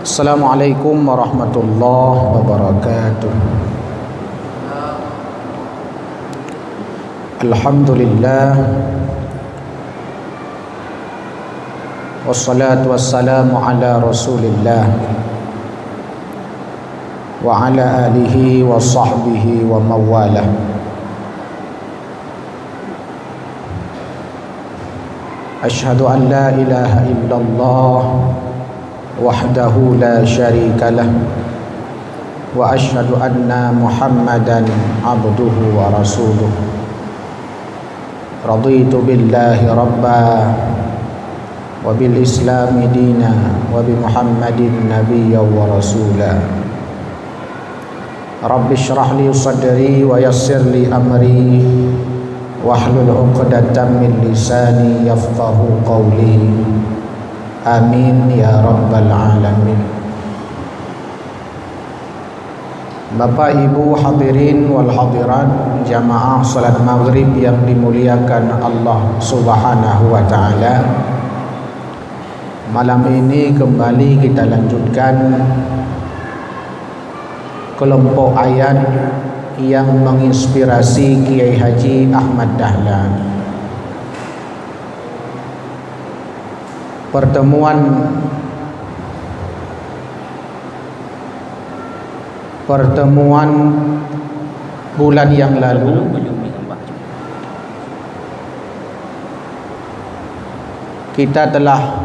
Assalamualaikum warahmatullahi wabarakatuh. Alhamdulillah, wassalatu wassalamu ala Rasulillah wa ala alihi wa sahbihi wa mawalah. Ashhadu an la ilaha illallah wahdahu la syarika lah wa ashhadu anna Muhammadan abduhu wa rasuluh. Raditu billahi rabba wa bil islami dina wa bi Muhammadin nabiyya wa rasula. Rabbi shrah li sadri wa yassir li amri wahlul 'uqdatam min lisani yafqahu qawli. Amin ya rabbal alamin. Bapak Ibu hadirin wal hadirat jamaah salat maghrib yang dimuliakan Allah Subhanahu wa taala. Malam ini kembali kita lanjutkan kelompok ayat yang menginspirasi Kiai Haji Ahmad Dahlan. Pertemuan bulan yang lalu kita telah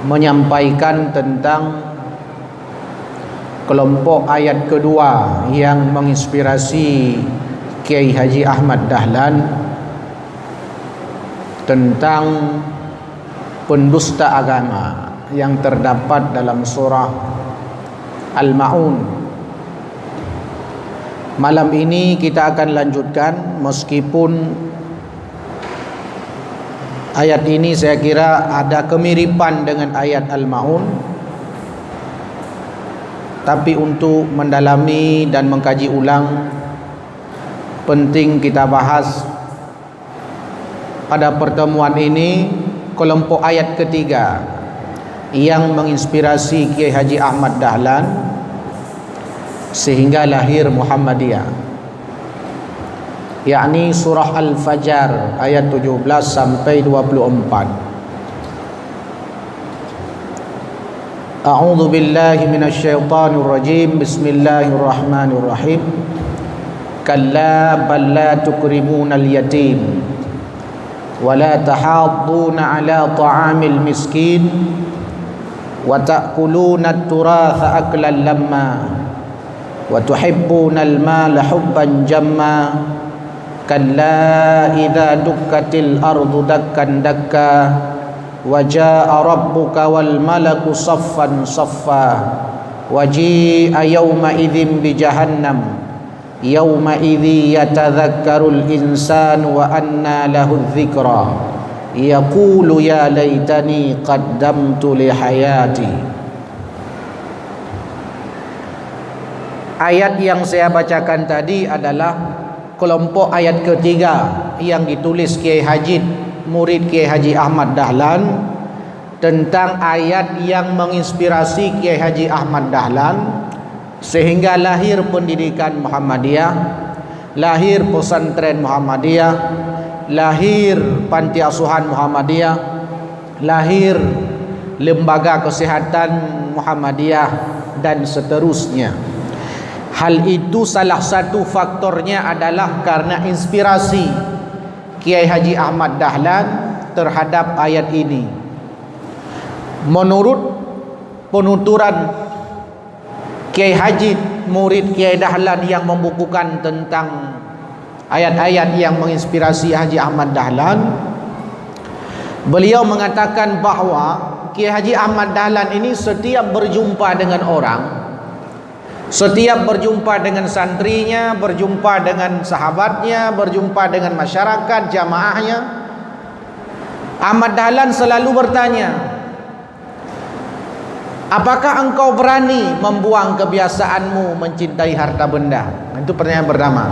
menyampaikan tentang kelompok ayat kedua yang menginspirasi Kiai Haji Ahmad Dahlan tentang pendusta agama yang terdapat dalam surah Al-Ma'un. Malam ini kita akan lanjutkan, meskipun ayat ini saya kira ada kemiripan dengan ayat Al-Ma'un, tapi untuk mendalami dan mengkaji ulang penting kita bahas pada pertemuan ini kelompok ayat ketiga yang menginspirasi Kiai Haji Ahmad Dahlan sehingga lahir Muhammadiyah, yakni surah Al-Fajar ayat 17 sampai 24. A'udzu billahi minasyaitonir rajim. Bismillahirrahmanirrahim. Kalla bal la tukrimunal yatim ولا تحاضون على طعام المسكين وتأكلون التراث أكلا لما وتحبون المال حبا جما كلا إذا دكت الأرض دكا دكا وجاء ربك والملك صفا صفا وجيء يومئذ بجهنم يومئذ يتذكر الإنسان وأنى له الذكرى يقول يا ليتني قدمت لحياتي. Ayat yang saya bacakan tadi adalah kelompok ayat ketiga yang ditulis Kiai Haji, murid Kiai Haji Ahmad Dahlan, tentang ayat yang menginspirasi Kiai Haji Ahmad Dahlan sehingga lahir pendidikan Muhammadiyah, lahir pesantren Muhammadiyah, lahir panti asuhan Muhammadiyah, lahir lembaga kesehatan Muhammadiyah, dan seterusnya. Hal itu salah satu faktornya adalah karena inspirasi Kiai Haji Ahmad Dahlan terhadap ayat ini. Menurut penuturan Kiai Haji, murid Kiai Dahlan yang membukukan tentang ayat-ayat yang menginspirasi Haji Ahmad Dahlan, beliau mengatakan bahawa Kiai Haji Ahmad Dahlan ini setiap berjumpa dengan orang, setiap berjumpa dengan santrinya, berjumpa dengan sahabatnya, berjumpa dengan masyarakat jamaahnya, Ahmad Dahlan selalu bertanya, apakah engkau berani membuang kebiasaanmu mencintai harta benda? Itu pertanyaan pertama.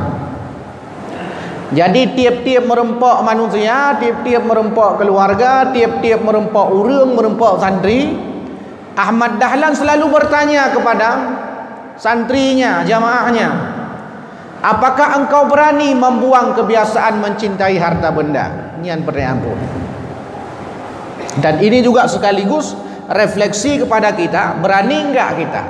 Jadi tiap-tiap merempok manusia, tiap-tiap merempok keluarga, tiap-tiap merempok urang, merempok santri, Ahmad Dahlan selalu bertanya kepada santrinya, jamaahnya, apakah engkau berani membuang kebiasaan mencintai harta benda? Ini pertanyaan pun. Dan ini juga sekaligus refleksi kepada kita, berani enggak kita?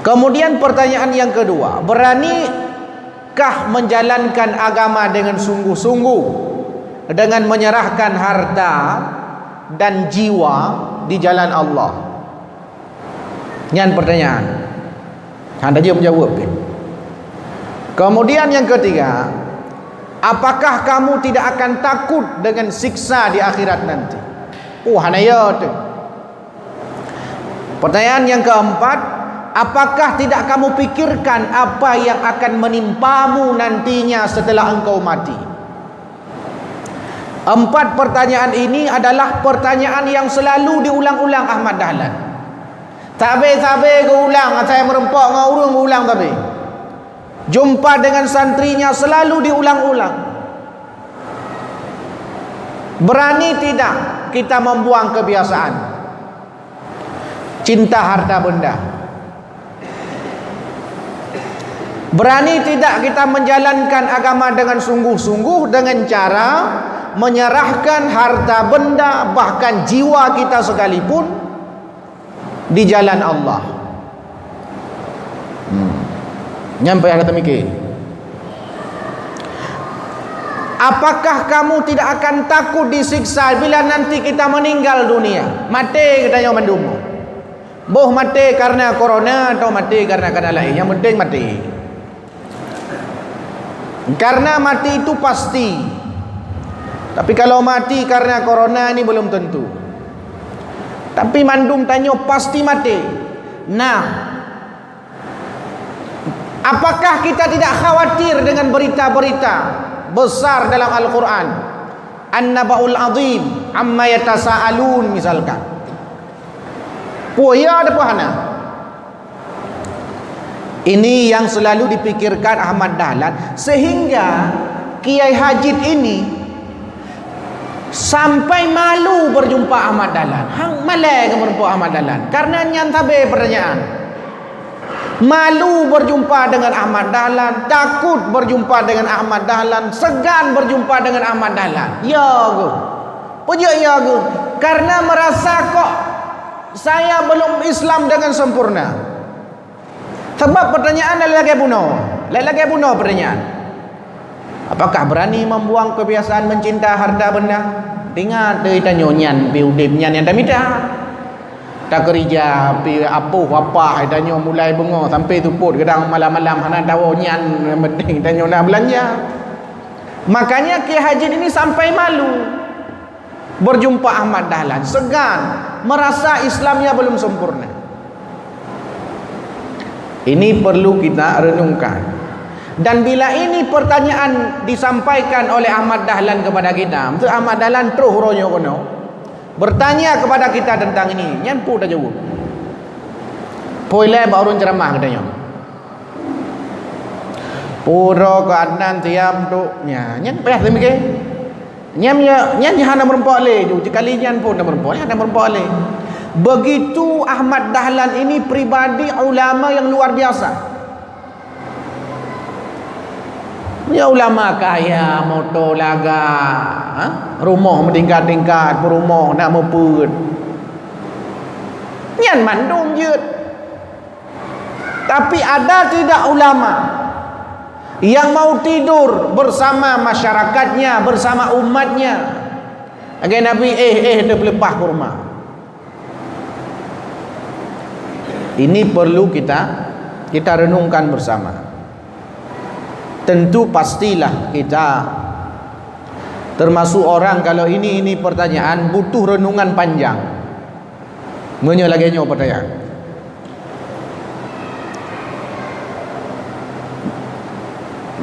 Kemudian pertanyaan yang kedua, beranikah menjalankan agama dengan sungguh-sungguh, dengan menyerahkan harta dan jiwa di jalan Allah? Ini pertanyaan. Anda jawab menjawab. Kemudian yang ketiga, apakah kamu tidak akan takut dengan siksa di akhirat nanti? Hanaya tu. Pertanyaan yang keempat, apakah tidak kamu pikirkan apa yang akan menimpamu nantinya setelah engkau mati? Empat pertanyaan ini adalah pertanyaan yang selalu diulang-ulang Ahmad Dahlan. Tabe-tabe ke ulang, saya merempak dengan urung ulang tabe. Jumpa dengan santrinya selalu diulang-ulang. Berani tidak kita membuang kebiasaan cinta harta benda? Berani tidak kita menjalankan agama dengan sungguh-sungguh dengan cara menyerahkan harta benda, bahkan jiwa kita sekalipun di jalan Allah? Nyampe kata mikir. Apakah kamu tidak akan takut disiksa bila nanti kita meninggal dunia? Mati katanya mandumu. Boh mati karena corona atau mati karena lain, yang penting mati. Karena mati itu pasti. Tapi kalau mati karena corona ini belum tentu. Tapi mandum tanya pasti mati. Nah, apakah kita tidak khawatir dengan berita-berita besar dalam Al-Quran? An-Naba'ul Azim amma yatasa'alun misalkan. Ya ada pahana. Ini yang selalu dipikirkan Ahmad Dahlan, sehingga Kiai Hajid ini sampai malu berjumpa Ahmad Dahlan. Hang malai ke berjumpa Ahmad Dahlan karena nyantabe pertanyaan. Malu berjumpa dengan Ahmad Dahlan, takut berjumpa dengan Ahmad Dahlan, segan berjumpa dengan Ahmad Dahlan. Ya go. Puja ya go. Karena merasa kok saya belum Islam dengan sempurna. Sebab pertanyaan lagi bunuh pertanyaan. Apakah berani membuang kebiasaan mencinta harta benda? Ingat dia tanya nyan pi udip nyan yang tamida. Tak kerja pi apa tanya mulai bengok sampai tuput kadang malam-malam hana tahu nyan penting tanya nak belanja. Makanya Kiai Haji ini sampai malu berjumpa Ahmad Dahlan, segan, merasa Islamnya belum sempurna. Ini perlu kita renungkan. Dan bila ini pertanyaan disampaikan oleh Ahmad Dahlan kepada kita, untuk Ahmad Dahlan terus ronyo kono bertanya kepada kita tentang ini, nyampu dah jawab. Poilai baru ceramah katanya. Puro keadaan tiap tu nya, nyan payah demikian. Nyan hana merempak le, sekali nyan pun dah merempak, hana merempak le. Begitu Ahmad Dahlan ini pribadi ulama yang luar biasa. Ya ulama kaya, motor laga, rumah meningkat-tingkat, rumah nak meput. Nyan mandum je. Tapi ada tidak ulama yang mau tidur bersama masyarakatnya, bersama umatnya? Agar Nabi dia pelepah kurma. Ini perlu kita renungkan bersama. Tentu pastilah kita termasuk orang kalau ini pertanyaan butuh renungan panjang. Menyelagainya pertanyaan.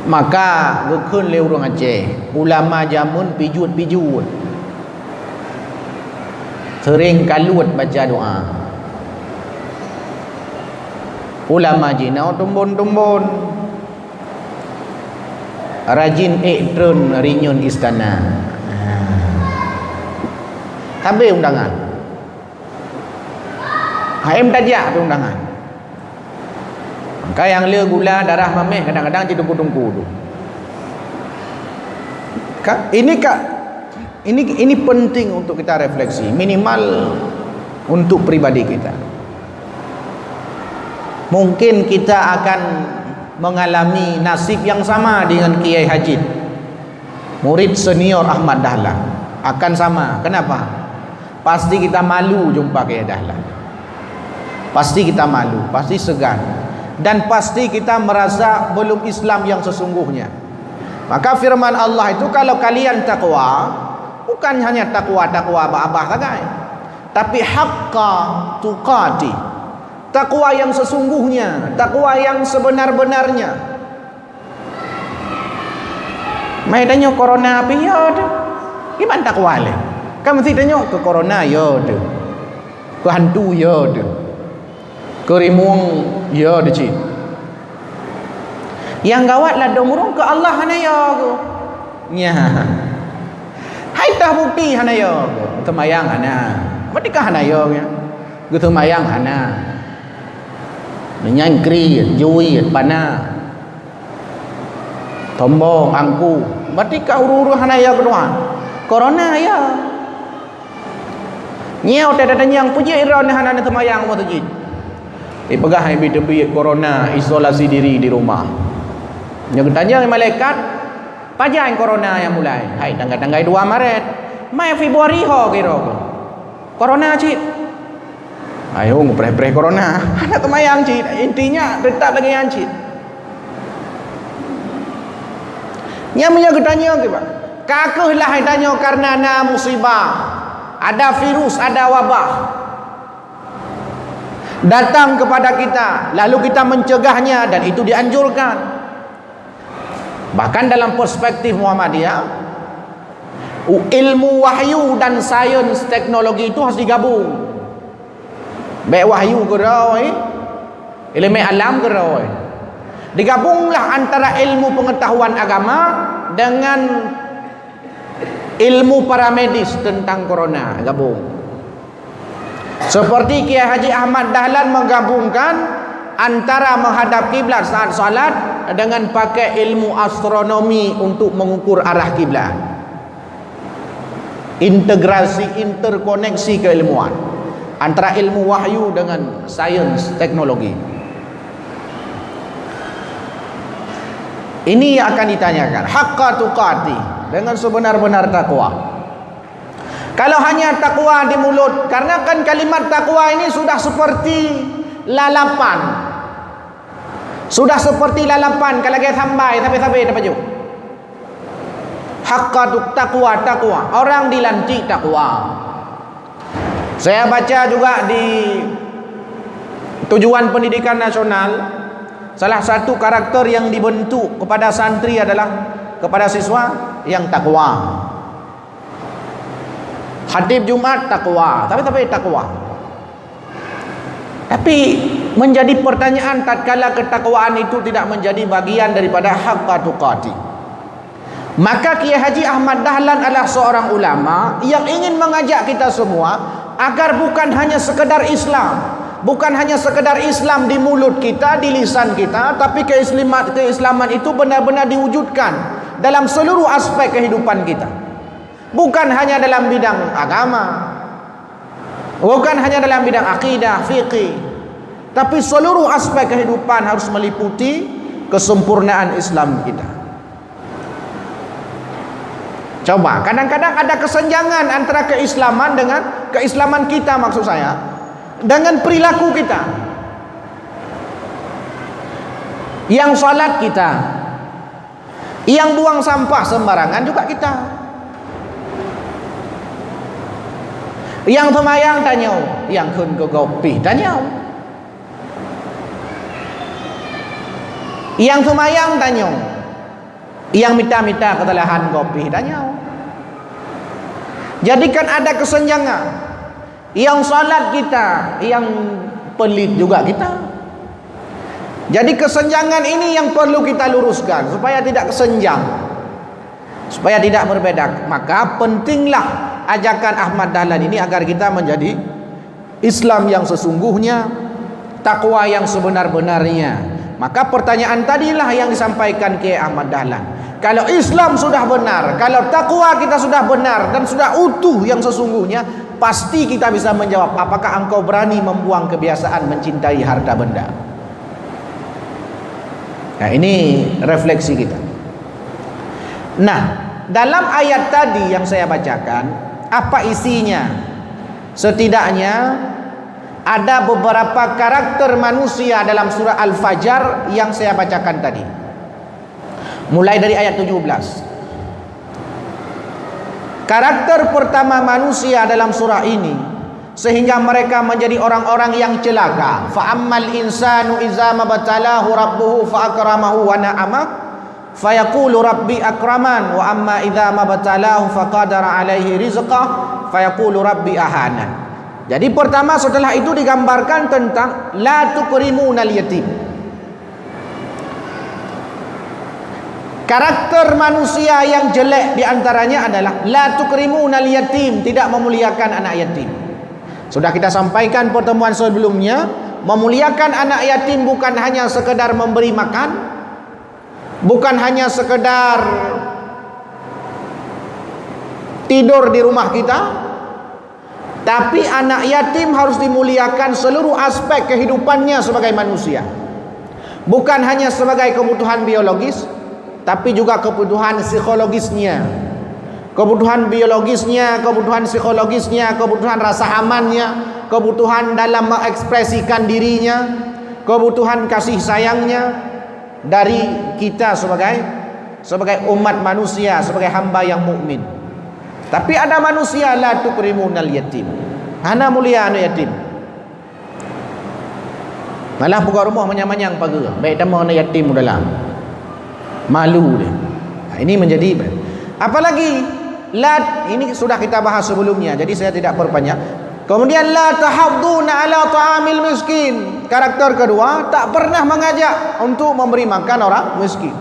Maka gekun le urang Aceh, ulama jamun pijut-pijut. Sering kalut baca doa. Ulama jinau tumbun-tumbun, rajin iktrun rinyun istana. Habis undangan. Haim tajak tu undangan. Maka yang le gula darah mameh kadang-kadang jadi tungku-tungku tu. Ini penting untuk kita refleksi, minimal untuk pribadi kita. Mungkin kita akan mengalami nasib yang sama dengan Kiai Hajid, murid senior Ahmad Dahlan. Akan sama. Kenapa? Pasti kita malu jumpa Kiai Dahlan. Pasti kita malu, pasti segan, dan pasti kita merasa belum Islam yang sesungguhnya. Maka firman Allah itu, kalau kalian takwa, bukan hanya takwa-takwa abah-abah saja, tapi haqqa tuqati, takwa yang sesungguhnya, takwa yang sebenar-benarnya. Mai tanya corona apa ya tu? Gimana takwa le? Kan mesti tanya ke corona ya tu. Ke hantu ya tu. Ke rimuang ya tu cik. Yang gawatlah domurung ke Allah hana ya ke. Nya. Hai tah bukti hana ya ke. Temayang hana. Merdeka hana ya ke. Ke temayang hana. Menyangkri jui pana. Tombong angku. Merdeka uru-uru hana ya kedua. Corona ya. Nyau tadanya yang puji iron hana temayang mo tujid. Dipegah tebi corona, isolasi diri di rumah. Yang tanya malaikat, pajang corona yang mulai. Hai tanggal-tanggal 2 Maret, Mai Februari ho kira. Corona cik. Ayo ngepre-pre corona. Anak temayang cik, intinya tetap lagi yang cik. Nyamanya ketanya ke Pak. Kakehlah tanya karena na musibah. Ada virus, ada wabah datang kepada kita, lalu kita mencegahnya, dan itu dianjurkan. Bahkan dalam perspektif Muhammadiyah, ilmu wahyu dan sains teknologi itu harus digabung. Baik wahyu ke rawai, ilmu alam ke rawai. Digabunglah antara ilmu pengetahuan agama dengan ilmu paramedis tentang corona, gabung. Seperti Kiai Haji Ahmad Dahlan menggabungkan antara menghadap kiblat saat salat dengan pakai ilmu astronomi untuk mengukur arah kiblat. Integrasi, interkoneksi keilmuan antara ilmu wahyu dengan sains teknologi. Ini yang akan ditanyakan, haqqa tuqati, dengan sebenar-benar takwa. Kalau hanya takwa di mulut, karena kan kalimat takwa ini sudah seperti lalapan. Sudah seperti lalapan kalau kita sampai sampai dapat juk. Haqqa takwa, orang dilantik takwa. Saya baca juga di Tujuan Pendidikan Nasional, salah satu karakter yang dibentuk kepada santri adalah kepada siswa yang takwa. Khatib Jumat takwa, tapi takwa. Tapi menjadi pertanyaan tatkala ketakwaan itu tidak menjadi bagian daripada haqqa tuqati. Maka Kiai Haji Ahmad Dahlan adalah seorang ulama yang ingin mengajak kita semua agar bukan hanya sekedar Islam, bukan hanya sekedar Islam di mulut kita, di lisan kita, tapi keislaman itu benar-benar diwujudkan dalam seluruh aspek kehidupan kita. Bukan hanya dalam bidang agama, bukan hanya dalam bidang akidah, fikih, tapi seluruh aspek kehidupan harus meliputi kesempurnaan Islam kita. Coba, kadang-kadang ada kesenjangan antara keislaman dengan keislaman kita, maksud saya, dengan perilaku kita. Yang salat kita, yang buang sampah sembarangan juga kita. Yang temayang tanya, yang kun ke kopi tanya. Yang temayang tanya, yang minta-minta kesalahan kopi tanya. Jadikan ada kesenjangan. Yang salat kita, yang pelit juga kita. Jadi kesenjangan ini yang perlu kita luruskan supaya tidak kesenjang, supaya tidak berbeda. Maka pentinglah ajakan Ahmad Dahlan ini agar kita menjadi Islam yang sesungguhnya, takwa yang sebenar-benarnya. Maka pertanyaan tadilah yang disampaikan Kiai Ahmad Dahlan. Kalau Islam sudah benar, kalau takwa kita sudah benar dan sudah utuh yang sesungguhnya, pasti kita bisa menjawab, apakah engkau berani membuang kebiasaan mencintai harta benda? Nah, ini refleksi kita. Nah, dalam ayat tadi yang saya bacakan, apa isinya? Setidaknya ada beberapa karakter manusia dalam surah Al-Fajr yang saya bacakan tadi. Mulai dari ayat 17. Karakter pertama manusia dalam surah ini, sehingga mereka menjadi orang-orang yang celaka. Fa ammal insanu idza mabtalahu rabbuhu fa akramahu wa na'ama fa yaqulu rabbi akraman, wa amma idza mabtalahu fa qadara alaihi rizqah fa yaqulu rabbi ahanan. Jadi pertama, setelah itu digambarkan tentang la tukrimunal yatim. Karakter manusia yang jelek diantaranya adalah la tukrimunal yatim, tidak memuliakan anak yatim. Sudah kita sampaikan pertemuan sebelumnya, memuliakan anak yatim bukan hanya sekedar memberi makan, bukan hanya sekedar tidur di rumah kita, tapi anak yatim harus dimuliakan seluruh aspek kehidupannya sebagai manusia. Bukan hanya sebagai kebutuhan biologis, tapi juga kebutuhan psikologisnya, kebutuhan biologisnya, kebutuhan psikologisnya, kebutuhan rasa amannya, kebutuhan dalam mengekspresikan dirinya, kebutuhan kasih sayangnya dari kita sebagai umat manusia, sebagai hamba yang mukmin. Tapi ada manusia la tukrimunal yatim, hana mulia anak yatim, malah buka rumah manyang-manyang pagi, baik tama anak yatim dalam malu dia. Nah, ini menjadi apalagi la, ini sudah kita bahas sebelumnya, jadi saya tidak perpanjang. Kemudian la tahadduna ala ta'amil miskin, karakter kedua, tak pernah mengajak untuk memberi makan orang miskin.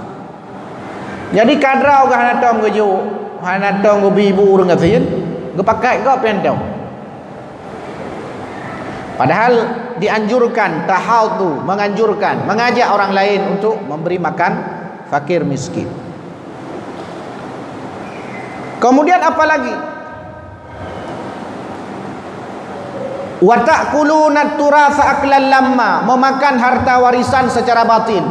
Jadi kadrau gah natong geju hanatong ibu urang ngatin gepakai gak pendau. Padahal dianjurkan, tahaddu, menganjurkan, mengajak orang lain untuk memberi makan fakir miskin. Kemudian apa lagi? Wa ta'kuluna turatsa aklan lamma, memakan harta warisan secara batin.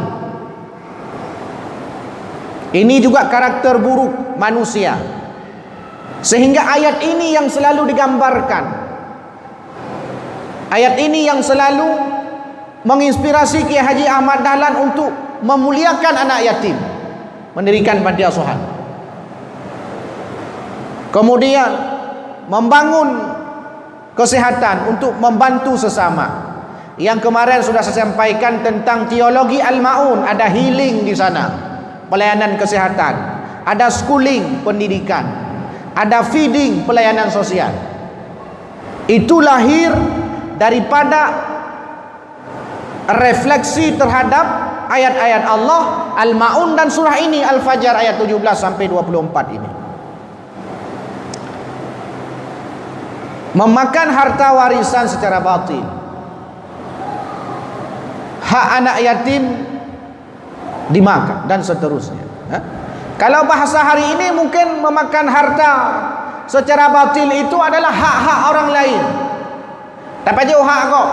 Ini juga karakter buruk manusia. Sehingga ayat ini yang selalu digambarkan, ayat ini yang selalu menginspirasi Kiai Haji Ahmad Dahlan untuk memuliakan anak yatim, mendirikan panti asuhan, kemudian membangun kesehatan untuk membantu sesama. Yang kemarin sudah saya sampaikan tentang teologi Al-Maun, ada healing di sana, pelayanan kesehatan, ada schooling, pendidikan, ada feeding, pelayanan sosial. Itu lahir daripada refleksi terhadap ayat-ayat Allah, Al-Maun dan surah ini Al-Fajr ayat 17 sampai 24 ini. Memakan harta warisan secara batil, hak anak yatim dimakan dan seterusnya. Kalau bahasa hari ini mungkin memakan harta secara batil itu adalah hak-hak orang lain. Tapi jauh hak kau.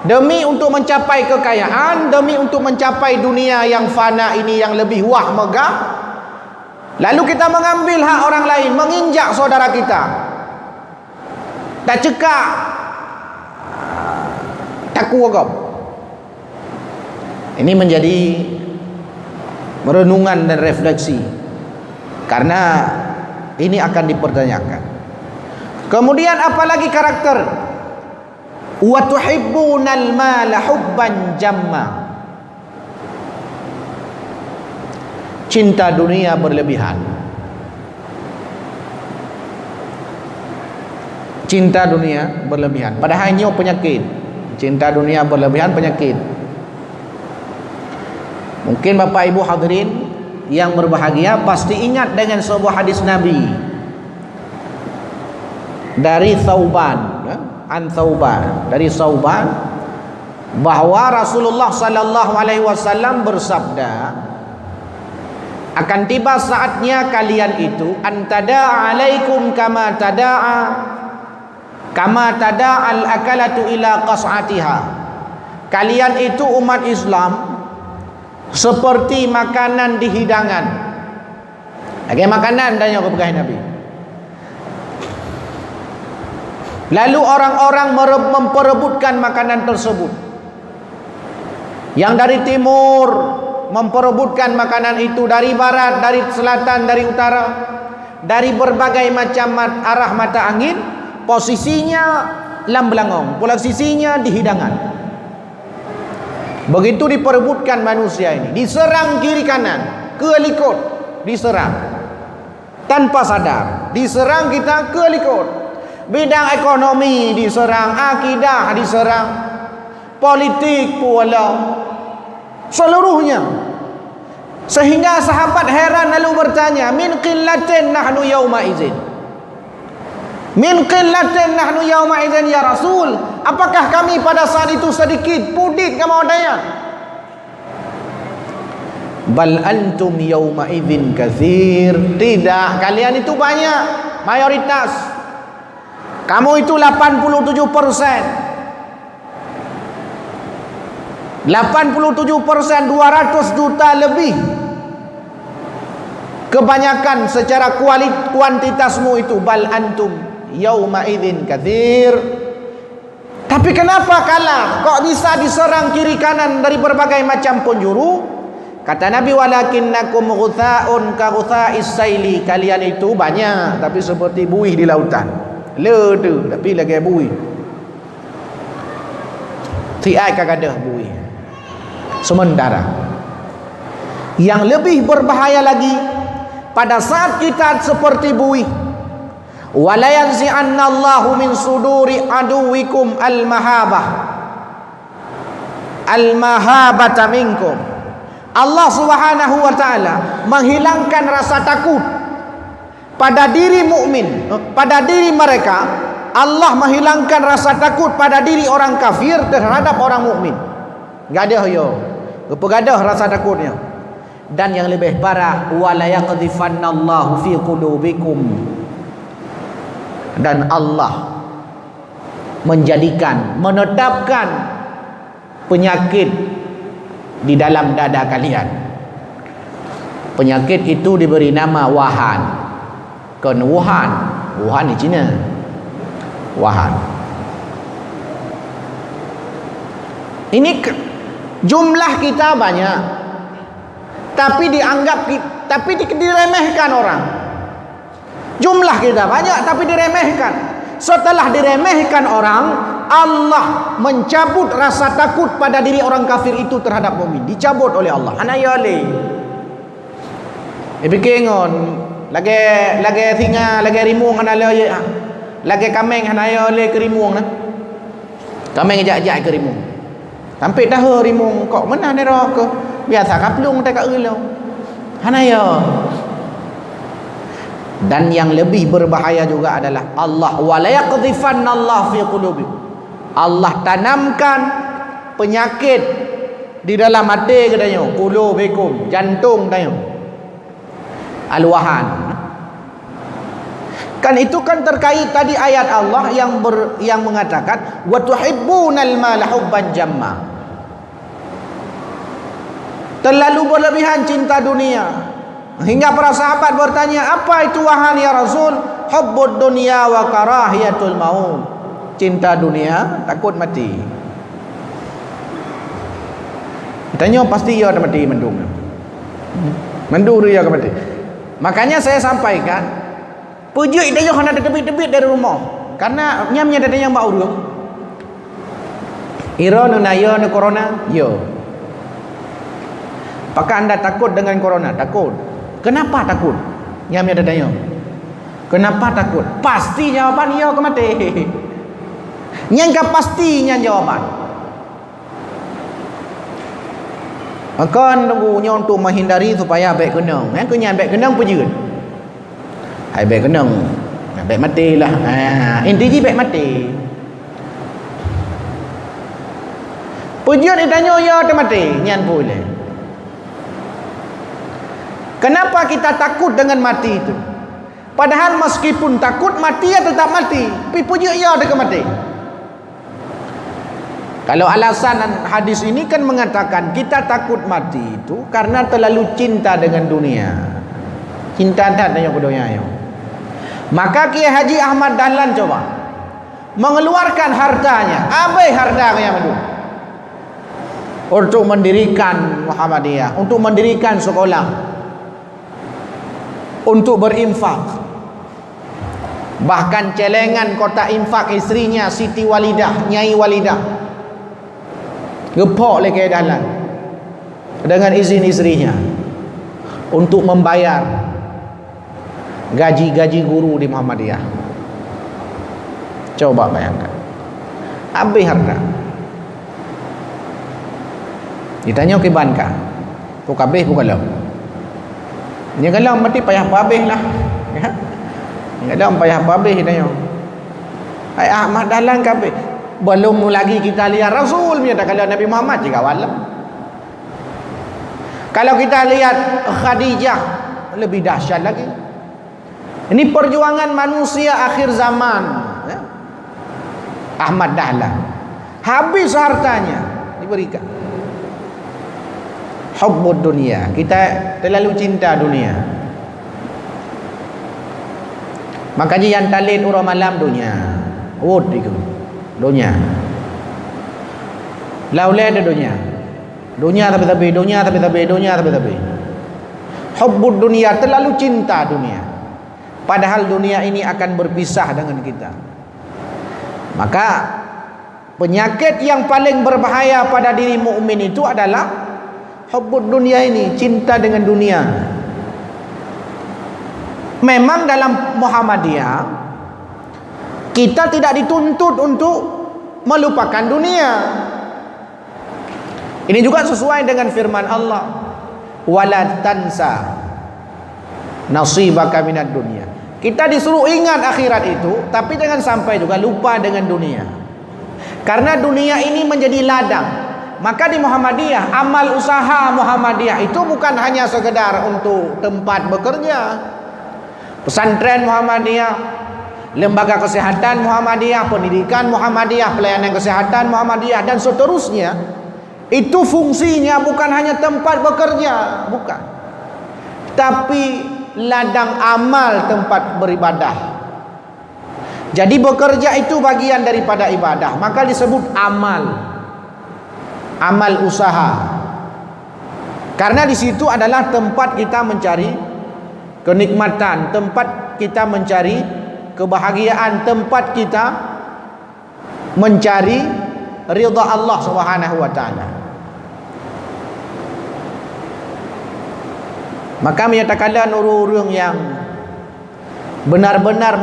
Demi untuk mencapai kekayaan, demi untuk mencapai dunia yang fana ini yang lebih wah megah, lalu kita mengambil hak orang lain, menginjak saudara kita, tak cekak, tak kuagam. Ini menjadi merenungan dan refleksi, karena ini akan dipertanyakan. Kemudian apalagi karakter? Wa tuhibbunal mala hubban jamma, cinta dunia berlebihan. Cinta dunia berlebihan, padahal ini penyakit. Cinta dunia berlebihan penyakit. Mungkin Bapak Ibu hadirin yang berbahagia pasti ingat dengan sebuah hadis Nabi dari Thauban, an Thauban, dari Thauban, bahwa Rasulullah sallallahu alaihi wasallam bersabda, akan tiba saatnya kalian itu antada alaikum kama tada'al akalatu ila qas'atiha. Kalian itu umat Islam seperti makanan di hidangan. Lagi makanan tanya kepada Nabi. Lalu orang-orang memperebutkan makanan tersebut. Yang dari timur memperebutkan makanan itu, dari barat, dari selatan, dari utara, dari berbagai macam arah mata angin. Posisinya lambelangong, posisinya di hidangan. Begitu diperebutkan manusia ini, diserang kiri kanan, kelikut, diserang tanpa sadar, diserang kita kelikut. Bidang ekonomi diserang, akidah diserang, politik pula, seluruhnya. Sehingga sahabat heran lalu bertanya, min qillatin nahnu yauma idzin, min qillatin nahnu yauma idzin ya Rasul, apakah kami pada saat itu sedikit? Pudit kamu adanya. Bal antum yauma idzin katsir, tidak, kalian itu banyak, mayoritas. Kamu itu 87%. 87%, 200 juta lebih. Kebanyakan secara kuantitasmu itu. Bal antum yauma idzin katsir. Tapi kenapa kalah? Kok bisa diserang kiri kanan dari berbagai macam penjuru? Kata Nabi, walakinnakum ghutha'un ka ghutha'is saili. Kalian itu banyak tapi seperti buih di lautan. Ledu tapi lagi buih. Tiai kagadah buih. Sementara yang lebih berbahaya lagi, pada saat kita seperti buih, wala yanzi'anna Allahu min suduri aduwikum al-mahabata minkum. Allah Subhanahu wa taala menghilangkan rasa takut pada diri mukmin, pada diri mereka. Allah menghilangkan rasa takut pada diri orang kafir terhadap orang mukmin. Gadah yo, kepegadah rasa takutnya. Dan yang lebih parah, wala yaqdhifannallahu fi qulubikum, dan Allah menetapkan penyakit di dalam dada kalian. Penyakit itu diberi nama wahan. Wuhan di China. Wuhan. Ini jumlah kita banyak, tapi diremehkan orang. Jumlah kita banyak tapi diremehkan. Setelah diremehkan orang, Allah mencabut rasa takut pada diri orang kafir itu terhadap mukmin. Dicabut oleh Allah. Anayale. Ipikengon lagi singa, lagi rimung anale, lagi kameng anayale ke rimung nah. Kameng jak-jak ke rimung. Sampai dah rimung kok mana ni ro ke. Biasa kaplung tak eulo. Hanaya. Dan yang lebih berbahaya juga adalah Allah wala yaqdhifannallahu fi qulubikum. Allah tanamkan penyakit di dalam hati katanya, qulubikum, jantung katanya. Al-wahan. Kan itu kan terkait tadi ayat Allah yang mengatakan wa tuhibbunal mala hubban jamma. Terlalu berlebihan cinta dunia. Hingga para sahabat bertanya, apa itu wahan ya Rasul? Hubbud dunya wa karahiyatul maut. Cinta dunia, takut mati. Tanya pasti ya ada mati mendung. Mendung dia ke mati. Makanya saya sampaikan, pujuk dia jangan ada tebit-tebit dari rumah. Karena nyamnya ada yang bau urang. Ira nu naya nu corona, yo. Apakah anda takut dengan corona? Takut. Kenapa takut? Nyamnya ada tanya. Kenapa takut? Pasti jawaban iya ke mati. Nyangka pastinya jawaban. Maka nunggunya untuk menghindari supaya baik kenang. Kenyan baik kenang pejut. Hai baik kenang. Baik matilah. Intinya baik mati. Pujian ditanya ya tu mati, nyan boleh. Kenapa kita takut dengan mati itu? Padahal meskipun takut mati ya tetap mati. Tapi pujian ya dia mati. Kalau alasan hadis ini kan mengatakan kita takut mati itu karena terlalu cinta dengan dunia. Cinta tak dengan dunia. Maka Kiai Haji Ahmad Dahlan coba mengeluarkan hartanya. Abai harta yang itu untuk mendirikan Muhammadiyah, untuk mendirikan sekolah, untuk berinfak. Bahkan celengan kotak infak istrinya Siti Walidah, Nyai Walidah, gepok oleh Kiai Dahlan dengan izin istrinya untuk membayar gaji-gaji guru di Muhammadiyah. Coba bayangkan, habis harta. Ditanya ke bankah? Kau kabeh bukan lam. Ini kalau mati payah habis lah. Ya. Ini kalau payah habis ditanya. Hai Ahmad Dahlan kabeh. Belum lagi kita lihat Rasul punya kalau Nabi Muhammad juga walam. Kalau kita lihat Khadijah lebih dahsyat lagi. Ini perjuangan manusia akhir zaman. Ya. Ahmad Dahlan habis hartanya diberikan. Hubbud dunia, kita terlalu cinta dunia. Makanya yang talit urang malam dunia. Wud itu dunia. Laulai ada dunia. Dunia tapi dunia tapi. Hubbud dunia, terlalu cinta dunia. Padahal dunia ini akan berpisah dengan kita. Maka penyakit yang paling berbahaya pada diri mukmin itu adalah hubbud dunia ini, cinta dengan dunia. Memang dalam Muhammadiyah kita tidak dituntut untuk melupakan dunia. Ini juga sesuai dengan firman Allah, wala tansa nasibaka minad dunya. Kita disuruh ingat akhirat itu, tapi jangan sampai juga lupa dengan dunia. Karena dunia ini menjadi ladang. Maka di Muhammadiyah, amal usaha Muhammadiyah itu bukan hanya sekedar untuk tempat bekerja. Pesantren Muhammadiyah, lembaga kesehatan Muhammadiyah, pendidikan Muhammadiyah, pelayanan kesehatan Muhammadiyah dan seterusnya. Itu fungsinya bukan hanya tempat bekerja, bukan. Tapi ladang amal tempat beribadah. Jadi bekerja itu bagian daripada ibadah, maka disebut amal. Amal usaha. Karena di situ adalah tempat kita mencari kenikmatan, tempat kita mencari kebahagiaan, tempat kita mencari ridha Allah Subhanahu wa taala. Maka menyatakanlah orang-orang yang benar-benar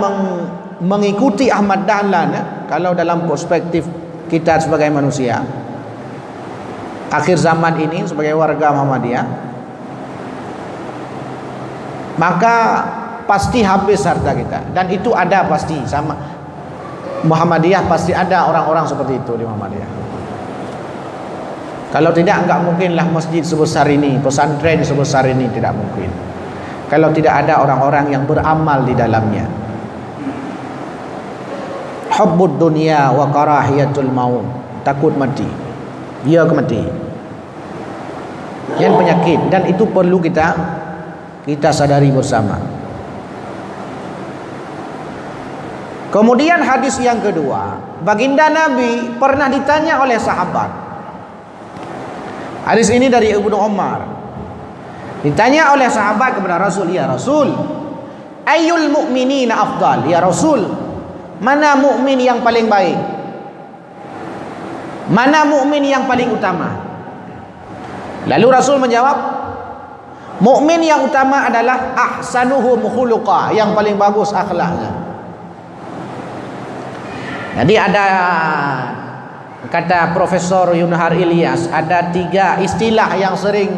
mengikuti Ahmad Dahlan, kalau dalam perspektif kita sebagai manusia akhir zaman ini sebagai warga Muhammadiyah, maka pasti habis harta kita. Dan itu ada pasti, sama Muhammadiyah pasti ada orang-orang seperti itu di Muhammadiyah. Kalau tidak, enggak mungkinlah masjid sebesar ini, pesantren sebesar ini, tidak mungkin kalau tidak ada orang-orang yang beramal di dalamnya. Hubbud dunia wa karahiyatul maut, takut mati, dia mati. Yang penyakit, dan itu perlu kita sadari bersama. Kemudian hadis yang kedua, baginda Nabi pernah ditanya oleh sahabat. Hadis ini dari Ibnu Umar. Ditanya oleh sahabat kepada Rasul, ya Rasul, ayyul mu'minina afdal? Ya Rasul, mana mukmin yang paling baik? Mana mukmin yang paling utama? Lalu Rasul menjawab, mukmin yang utama adalah ahsanuhum khuluqa, yang paling bagus akhlaknya. Jadi ada, kata Profesor Yunhar Ilyas, ada 3 istilah yang sering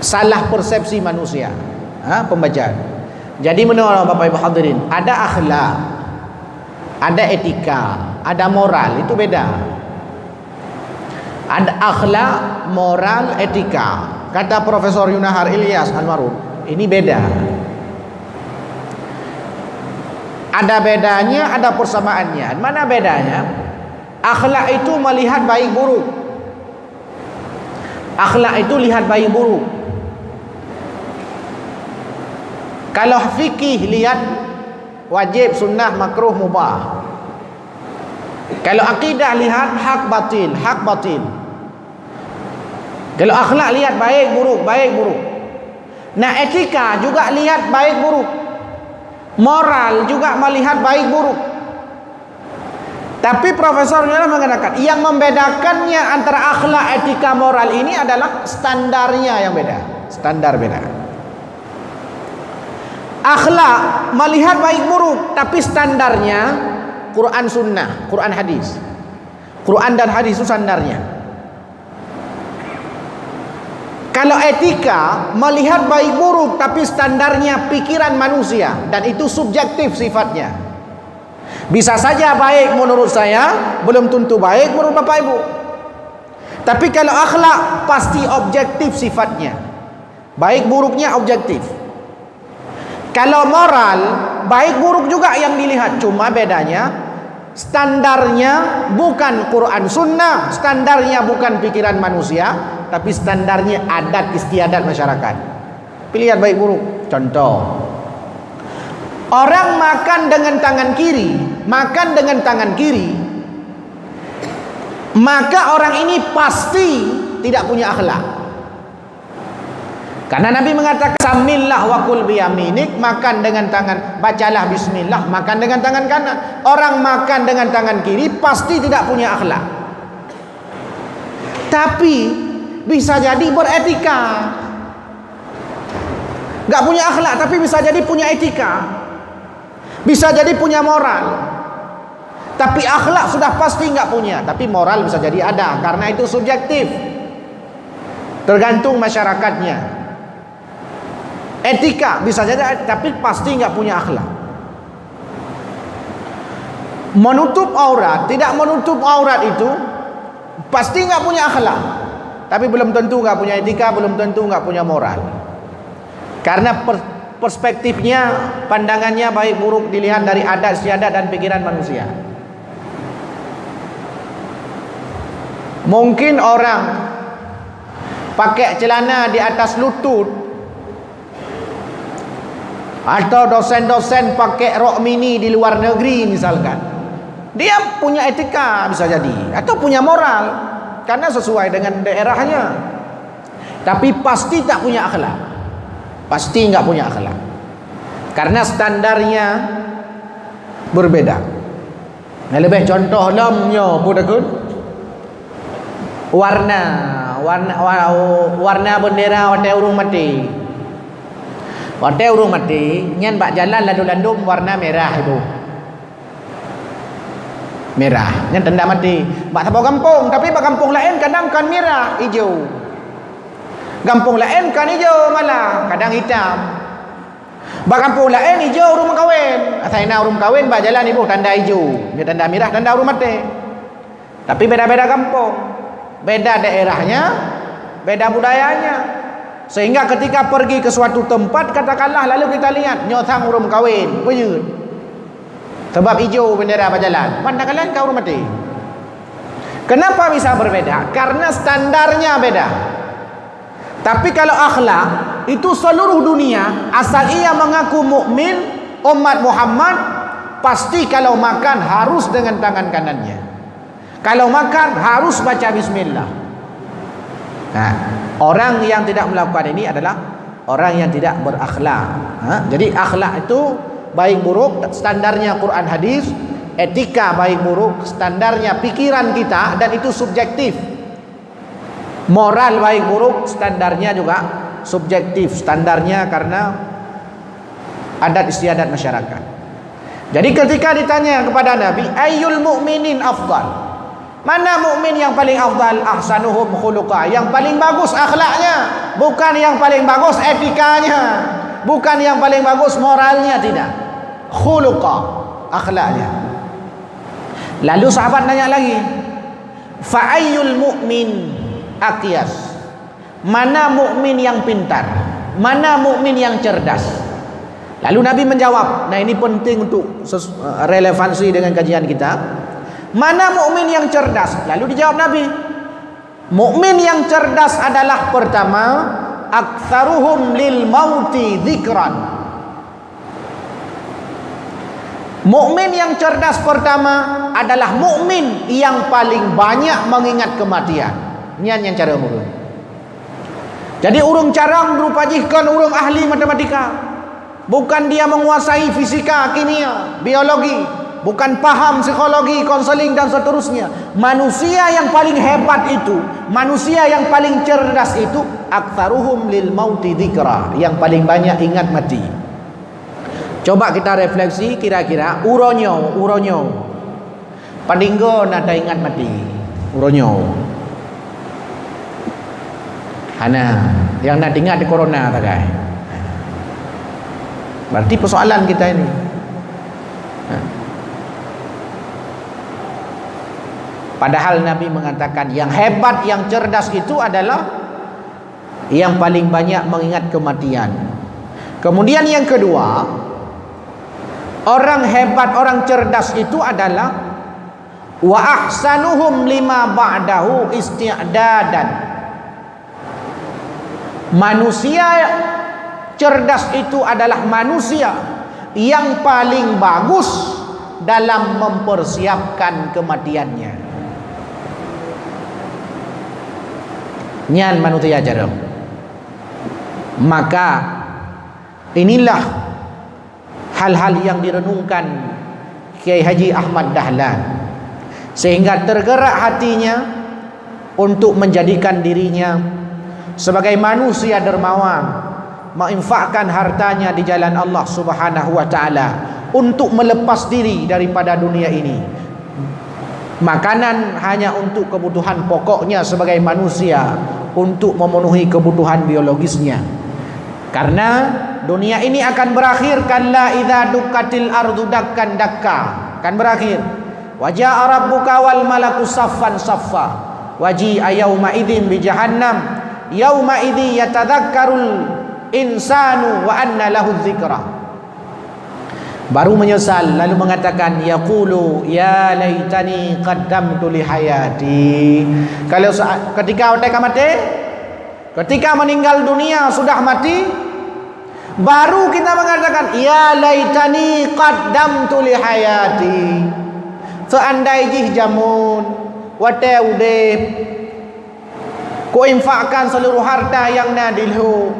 salah persepsi manusia, pembacaan. Jadi menurut Bapak Ibu hadirin, ada akhlak, ada etika, ada moral, itu beda. Ada akhlak, moral, etika. Kata Profesor Yunahar Ilyas almarhum, ini beda. Ada bedanya, ada persamaannya. Mana bedanya? Akhlak itu melihat baik buruk. Akhlak itu lihat baik buruk. Kalau fikih lihat wajib, sunnah, makruh, mubah. Kalau akidah lihat hak batil, hak batil. Kalau akhlak lihat baik buruk, baik buruk. Nah, etika juga lihat baik buruk. Moral juga melihat baik buruk. Tapi Profesor Yunahar mengatakan yang membedakannya antara akhlak, etika, moral ini adalah standarnya yang beda. Standar beda. Akhlak melihat baik buruk, tapi standarnya Quran sunnah, Quran hadis. Quran dan hadis itu standarnya. Kalau etika melihat baik buruk, tapi standarnya pikiran manusia, dan itu subjektif sifatnya. Bisa saja baik menurut saya, belum tentu baik menurut Bapak Ibu. Tapi kalau akhlak pasti objektif sifatnya. Baik buruknya objektif. Kalau moral, baik buruk juga yang dilihat, cuma bedanya standarnya bukan Quran sunnah, standarnya bukan pikiran manusia, tapi standarnya adat istiadat masyarakat. Pilihan baik buruk. Contoh, orang makan dengan tangan kiri, makan dengan tangan kiri, maka orang ini pasti tidak punya akhlak. Karena Nabi mengatakan samillah wa kul biyaminik, makan dengan tangan, bacalah bismillah, makan dengan tangan kanan. Orang makan dengan tangan kiri pasti tidak punya akhlak. Tapi bisa jadi beretika. Gak punya akhlak tapi bisa jadi punya etika. Bisa jadi punya moral. Tapi akhlak sudah pasti gak punya. Tapi moral bisa jadi ada, karena itu subjektif, tergantung masyarakatnya. Etika bisa jadi, tapi pasti nggak punya akhlak. Menutup aurat, tidak menutup aurat itu pasti nggak punya akhlak, tapi belum tentu nggak punya etika, belum tentu nggak punya moral. Karena perspektifnya, pandangannya baik buruk dilihat dari adat istiadat dan pikiran manusia. Mungkin orang pakai celana di atas lutut, atau dosen-dosen pakai rok mini di luar negeri misalkan, dia punya etika bisa jadi, atau punya moral karena sesuai dengan daerahnya. Tapi pasti tak punya akhlak, pasti nggak punya akhlak, karena standarnya berbeda. Nah, lebih contoh lamnya budakun warna bendera hotel urung mati. Hotel urung mati, nyan bak jalan landum-landum warna merah itu. Merah, nyan tanda mati. Bak tapau kampung, tapi bak kampung lain kadang kan merah, hijau. Kampung lain kan hijau malah, kadang hitam. Bak kampung lain hijau rumah kawin. Asaina rumah kawin bak jalan ibu tanda hijau, dia tanda merah, tanda urung mati. Tapi beda-beda kampung, beda daerahnya, beda budayanya. Sehingga ketika pergi ke suatu tempat, katakanlah lalu kita lihat nyotang urung kawin, buyut. Sebab hijau bendera berjalan, pandangan kau urung mati. Kenapa bisa berbeda? Karena standarnya beda. Tapi kalau akhlak itu seluruh dunia, asal ia mengaku mukmin, umat Muhammad, pasti kalau makan harus dengan tangan kanannya. Kalau makan harus baca bismillah. Nah, orang yang tidak melakukan ini adalah orang yang tidak berakhlak. Jadi akhlak itu baik buruk standarnya Quran hadis, etika baik buruk standarnya pikiran kita, dan itu subjektif. Moral baik buruk standarnya juga subjektif, standarnya karena adat istiadat masyarakat. Jadi ketika ditanya kepada Nabi, ayyul mu'minin afdal, Mana mukmin yang paling afdal? Ahsanuhum khuluqa, yang paling bagus akhlaknya, bukan yang paling bagus etikanya, bukan yang paling bagus moralnya, tidak. Khuluqa, akhlaknya. Lalu sahabat nanya lagi, fa ayyul mu'min aqyas? Mana mukmin yang pintar? Mana mukmin yang cerdas? Lalu Nabi menjawab, nah ini penting untuk relevansi dengan kajian kita. Mana mukmin yang cerdas? Lalu dijawab Nabi, mukmin yang cerdas adalah pertama, aktsaruhum lil mauti dzikran. Mukmin yang cerdas pertama adalah mukmin yang paling banyak mengingat kematian. Nian yang cara urung. Jadi urung carang berupa jihkan urung ahli matematika. Bukan dia menguasai fisika, kimia, biologi, bukan paham psikologi, konseling dan seterusnya. Manusia yang paling hebat itu, manusia yang paling cerdas itu, aktsaruhum lil mauti dzikra, yang paling banyak ingat mati. Coba kita refleksi, kira-kira uronyo pandinggo nada ingat mati. Uronyo Hana yang nak ingat di corona tagai. Berarti persoalan kita ini. Padahal Nabi mengatakan yang hebat, yang cerdas itu adalah yang paling banyak mengingat kematian. Kemudian yang kedua, orang hebat, orang cerdas itu adalah wa ahsanuhum lima ba'dahu isti'dadan. Manusia cerdas itu adalah manusia yang paling bagus dalam mempersiapkan kematiannya. Nyan manusia jarang. Maka inilah hal-hal yang direnungkan Kiai Haji Ahmad Dahlan, sehingga tergerak hatinya untuk menjadikan dirinya sebagai manusia dermawan, menginfakkan hartanya di jalan Allah Subhanahu wa taala untuk melepas diri daripada dunia ini. Makanan hanya untuk kebutuhan pokoknya sebagai manusia, untuk memenuhi kebutuhan biologisnya. Karena dunia ini akan berakhir, kalla idza dukkatil ardu dakkan dakka, akan berakhir. Wa jaa rabbuka wal malaku saffan saffa, waji'a yauma idzin bi jahannam, yauma idzi yatadzakkarul insanu wa anna lahu dzikra. Baru menyesal, lalu mengatakan yaqulu ya laitani qaddamtu li hayati. Kalau ketika mereka mati, ketika meninggal dunia sudah mati, baru kita mengatakan ya laitani qaddamtu li hayati. Seandai jih jamun wate udep ko infakkan seluruh harta yang nadilhu,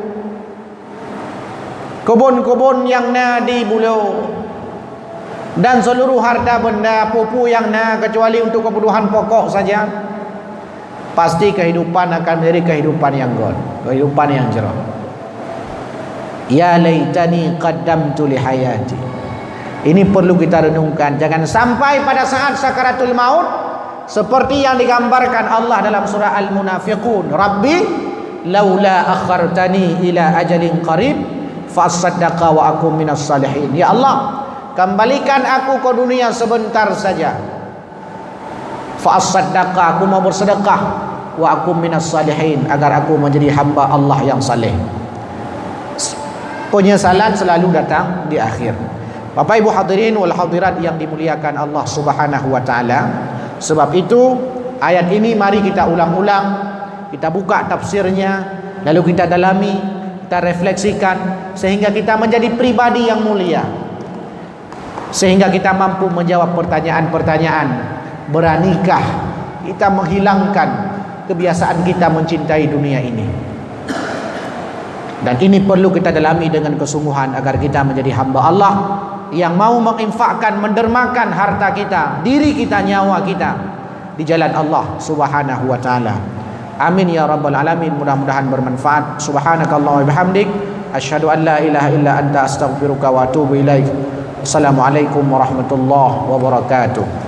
kebun-kebun yang na di buluh, dan seluruh harta benda pupu yang na kecuali untuk kebutuhan pokok saja, pasti kehidupan akan menjadi kehidupan yang god, kehidupan yang cerah. Ya laitani qaddamtu li hayati. Ini perlu kita renungkan. Jangan sampai pada saat sakaratul maut seperti yang digambarkan Allah dalam surah Al-Munafiqun, Rabbi laula akhartani ila ajalin qarib fasaddaqa wa akum minas salihin. Ya Allah, kembalikan aku ke dunia sebentar saja, fasaddaqa, aku mau bersedekah, wa akum minas salihin, agar aku menjadi hamba Allah yang saleh. Penyesalan selalu datang di akhir. Bapak Ibu hadirin wal hadirat yang dimuliakan Allah Subhanahu wa taala, sebab itu ayat ini mari kita ulang-ulang, kita buka tafsirnya, lalu kita dalami, kita refleksikan, sehingga kita menjadi pribadi yang mulia, sehingga kita mampu menjawab pertanyaan-pertanyaan. Beranikah kita menghilangkan kebiasaan kita mencintai dunia ini? Dan ini perlu kita dalami dengan kesungguhan agar kita menjadi hamba Allah yang mau menginfakkan, mendermakan harta kita, diri kita, nyawa kita di jalan Allah Subhanahu wa taala. Amin ya rabbal alamin. Mudah-mudahan bermanfaat. Subhanakallah wa bihamdik, asyhadu an la ilaha illa anta astaghfiruka wa atubu ilaik. Assalamualaikum warahmatullahi wabarakatuh.